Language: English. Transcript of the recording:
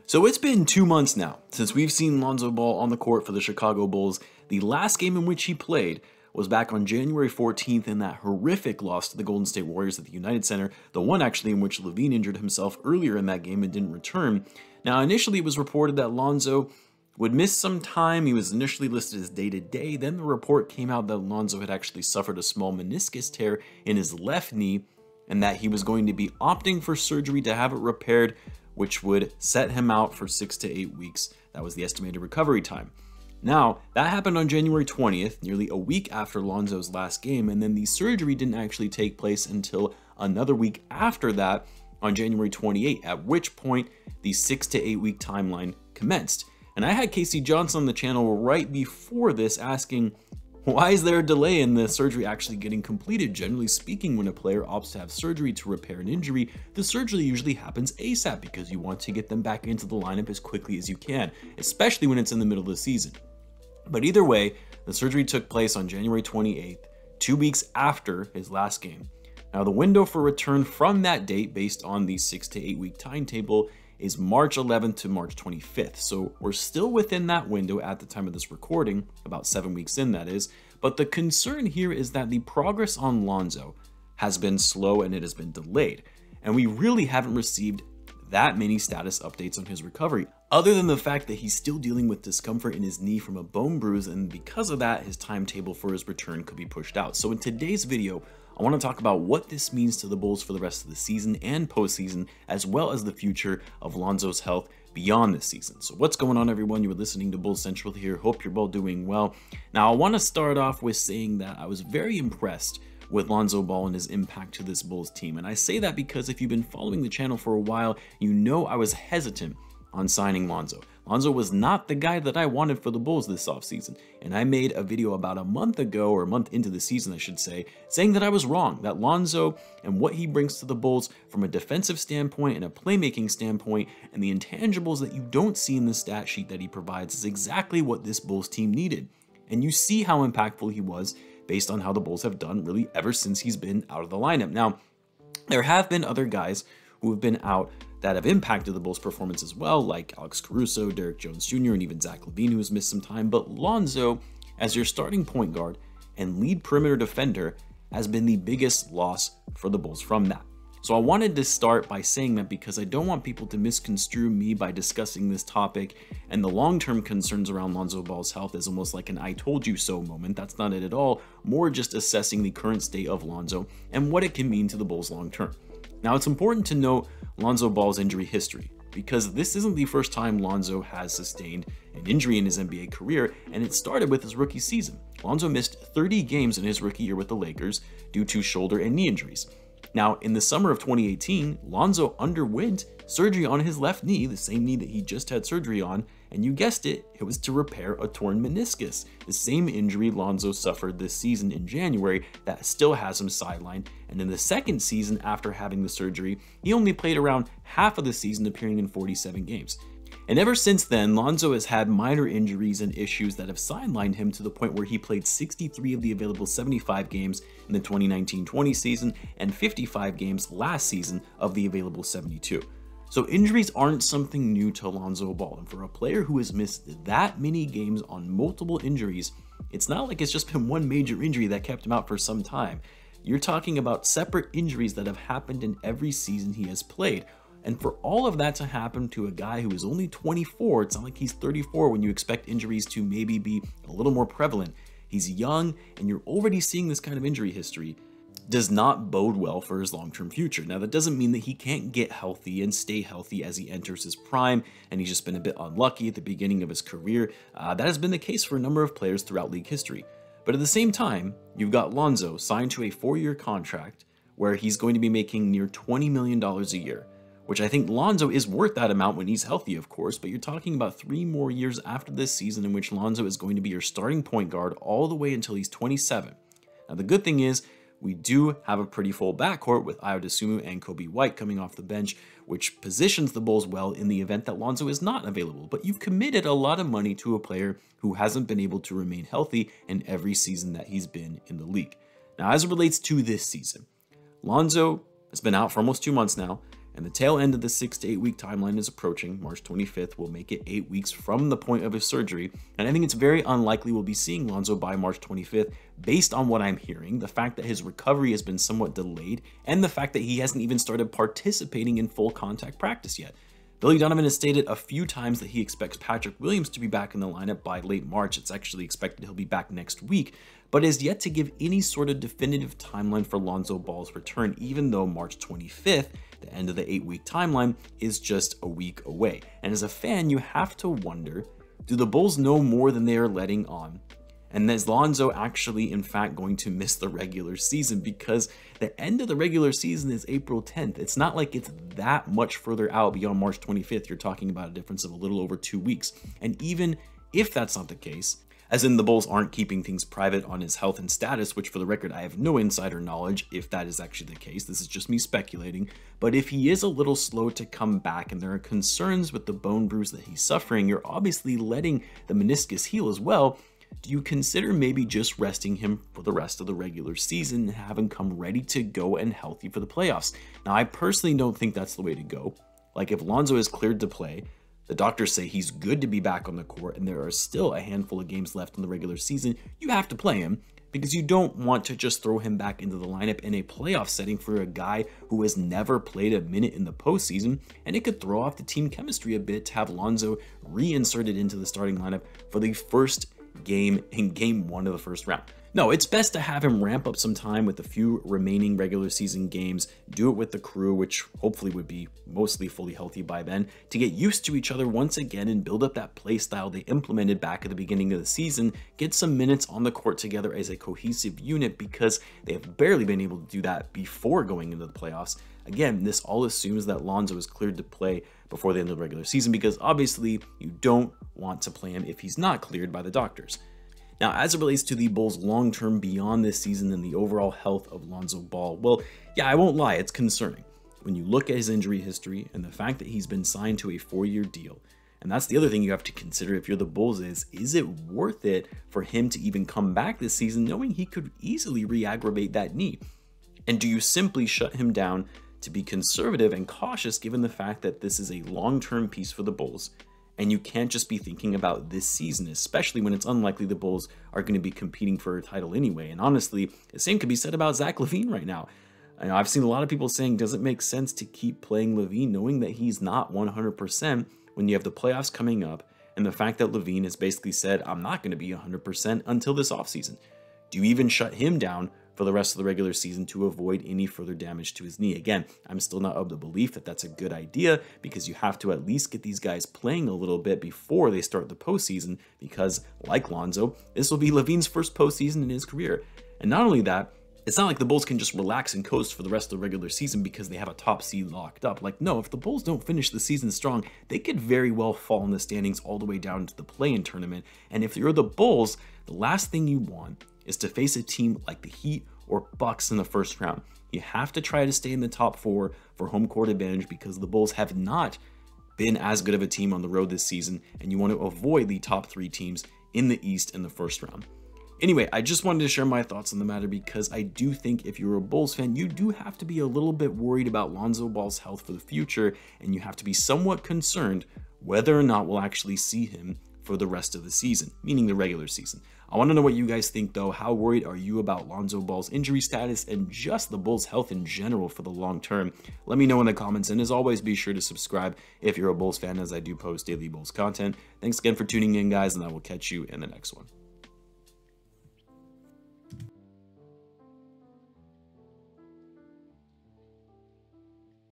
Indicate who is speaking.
Speaker 1: So it's been 2 months now since we've seen Lonzo Ball on the court for the Chicago Bulls. The last game in which he played was back on January 14th in that horrific loss to the Golden State Warriors at the United Center, the one actually in which Lavine injured himself earlier in that game and didn't return. Now, initially it was reported that Lonzo would miss some time. He was initially listed as day-to-day. Then the report came out that Lonzo had actually suffered a small meniscus tear in his left knee and that he was going to be opting for surgery to have it repaired, which would set him out for 6 to 8 weeks. That was the estimated recovery time. Now, that happened on January 20th, nearly a week after Lonzo's last game, and then the surgery didn't actually take place until another week after that on January 28th, at which point the 6 to 8 week timeline commenced. And I had Casey Johnson on the channel right before this asking, why is there a delay in the surgery actually getting completed? Generally speaking, when a player opts to have surgery to repair an injury, the surgery usually happens ASAP because you want to get them back into the lineup as quickly as you can, especially when it's in the middle of the season. But either way, the surgery took place on January 28th, 2 weeks after his last game. Now, the window for return from that date, based on the 6 to 8 week timetable, is March 11th to March 25th. So we're still within that window at the time of this recording, about 7 weeks in that is. But the concern here is that the progress on Lonzo has been slow and it has been delayed. And we really haven't received that many status updates on his recovery, other than the fact that he's still dealing with discomfort in his knee from a bone bruise, and because of that, his timetable for his return could be pushed out. So in today's video, I want to talk about what this means to the Bulls for the rest of the season and postseason, as well as the future of Lonzo's health beyond this season. So what's going on, everyone? You are listening to Bulls Central here. Hope you're all doing well. Now, I want to start off with saying that I was very impressed with Lonzo Ball and his impact to this Bulls team. And I say that because if you've been following the channel for a while, you know I was hesitant on signing Lonzo. Lonzo was not the guy that I wanted for the Bulls this offseason, and I made a video about a month ago, or a month into the season I should say, saying that I was wrong, that Lonzo and what he brings to the Bulls from a defensive standpoint and a playmaking standpoint and the intangibles that you don't see in the stat sheet that he provides is exactly what this Bulls team needed. And you see how impactful he was based on how the Bulls have done really ever since he's been out of the lineup. Now, there have been other guys who have been out that have impacted the Bulls' performance as well, like Alex Caruso, Derrick Jones Jr., and even Zach Lavine, who has missed some time. But Lonzo, as your starting point guard and lead perimeter defender, has been the biggest loss for the Bulls from that. So I wanted to start by saying that because I don't want people to misconstrue me by discussing this topic and the long-term concerns around Lonzo Ball's health as almost like an I told you so moment. That's not it at all. More just assessing the current state of Lonzo and what it can mean to the Bulls long-term. Now, it's important to note Lonzo Ball's injury history, because this isn't the first time Lonzo has sustained an injury in his NBA career, and it started with his rookie season. Lonzo missed 30 games in his rookie year with the Lakers due to shoulder and knee injuries. Now, in the summer of 2018, Lonzo underwent surgery on his left knee, the same knee that he just had surgery on, and you guessed it, it was to repair a torn meniscus, the same injury Lonzo suffered this season in January that still has him sidelined. And in the second season after having the surgery, he only played around half of the season, appearing in 47 games. And ever since then, Lonzo has had minor injuries and issues that have sidelined him to the point where he played 63 of the available 75 games in the 2019-20 season and 55 games last season of the available 72. So injuries aren't something new to Lonzo Ball, and for a player who has missed that many games on multiple injuries, it's not like it's just been one major injury that kept him out for some time. You're talking about separate injuries that have happened in every season he has played. And for all of that to happen to a guy who is only 24, it's not like he's 34 when you expect injuries to maybe be a little more prevalent. He's young, and you're already seeing this kind of injury history. Does not bode well for his long-term future. Now, that doesn't mean that he can't get healthy and stay healthy as he enters his prime, and he's just been a bit unlucky at the beginning of his career. That has been the case for a number of players throughout league history. But at the same time, you've got Lonzo signed to a 4-year contract where he's going to be making near $20 million a year, which I think Lonzo is worth that amount when he's healthy, of course, but you're talking about 3 more years after this season in which Lonzo is going to be your starting point guard all the way until he's 27. Now, the good thing is, we do have a pretty full backcourt with Dosunmu and Coby White coming off the bench, which positions the Bulls well in the event that Lonzo is not available. But you've committed a lot of money to a player who hasn't been able to remain healthy in every season that he's been in the league. Now, as it relates to this season, Lonzo has been out for almost 2 months now, and the tail end of the 6 to 8 week timeline is approaching. March 25th will make it 8 weeks from the point of his surgery, and I think it's very unlikely we'll be seeing Lonzo by March 25th based on what I'm hearing, the fact that his recovery has been somewhat delayed, and the fact that he hasn't even started participating in full contact practice yet. Billy Donovan has stated a few times that he expects Patrick Williams to be back in the lineup by late March. It's actually expected he'll be back next week, but has yet to give any sort of definitive timeline for Lonzo Ball's return, even though March 25th, the end of the 8-week timeline, is just a week away. And as a fan, you have to wonder, do the Bulls know more than they are letting on? And is Lonzo actually, in fact, going to miss the regular season? Because the end of the regular season is April 10th. It's not like it's that much further out beyond March 25th. You're talking about a difference of a little over 2 weeks. And even if that's not the case, as in the Bulls aren't keeping things private on his health and status, which for the record, I have no insider knowledge if that is actually the case. This is just me speculating. But if he is a little slow to come back and there are concerns with the bone bruise that he's suffering, you're obviously letting the meniscus heal as well. Do you consider maybe just resting him for the rest of the regular season and have him come ready to go and healthy for the playoffs? Now, I personally don't think that's the way to go. Like, if Lonzo is cleared to play, the doctors say he's good to be back on the court, and there are still a handful of games left in the regular season, you have to play him because you don't want to just throw him back into the lineup in a playoff setting for a guy who has never played a minute in the postseason, and it could throw off the team chemistry a bit to have Lonzo reinserted into the starting lineup for the first game in game 1 of the first round. No, it's best to have him ramp up some time with a few remaining regular season games, do it with the crew, which hopefully would be mostly fully healthy by then, to get used to each other once again and build up that play style they implemented back at the beginning of the season, get some minutes on the court together as a cohesive unit because they have barely been able to do that before going into the playoffs. Again, this all assumes that Lonzo is cleared to play before the end of the regular season because obviously you don't want to play him if he's not cleared by the doctors. Now, as it relates to the Bulls' long-term beyond this season and the overall health of Lonzo Ball, well, yeah, I won't lie, it's concerning. When you look at his injury history and the fact that he's been signed to a 4-year deal, and that's the other thing you have to consider if you're the Bulls is it worth it for him to even come back this season knowing he could easily re-aggravate that knee? And do you simply shut him down to be conservative and cautious given the fact that this is a long-term piece for the Bulls? And you can't just be thinking about this season, especially when it's unlikely the Bulls are going to be competing for a title anyway. And honestly, the same could be said about Zach Lavine right now. I've seen a lot of people saying, does it make sense to keep playing Lavine knowing that he's not 100% when you have the playoffs coming up and the fact that Lavine has basically said, I'm not going to be 100% until this offseason? Do you even shut him down for the rest of the regular season to avoid any further damage to his knee? Again, I'm still not of the belief that that's a good idea because you have to at least get these guys playing a little bit before they start the postseason because, like Lonzo, this will be Lavine's first postseason in his career. And not only that, it's not like the Bulls can just relax and coast for the rest of the regular season because they have a top seed locked up. Like, no, if the Bulls don't finish the season strong, they could very well fall in the standings all the way down to the play-in tournament. And if you're the Bulls, the last thing you want is to face a team like the Heat or Bucks in the first round. You have to try to stay in the top 4 for home court advantage because the Bulls have not been as good of a team on the road this season, and you want to avoid the top 3 teams in the East in the first round. Anyway, I just wanted to share my thoughts on the matter because I do think if you're a Bulls fan, you do have to be a little bit worried about Lonzo Ball's health for the future, and you have to be somewhat concerned whether or not we'll actually see him for the rest of the season, meaning the regular season. I want to know what you guys think though. How worried are you about Lonzo Ball's injury status and just the Bulls' health in general for the long term? Let me know in the comments, and as always, be sure to subscribe if you're a Bulls fan as I do post daily Bulls content. Thanks again for tuning in, guys, and I will catch you in the next one.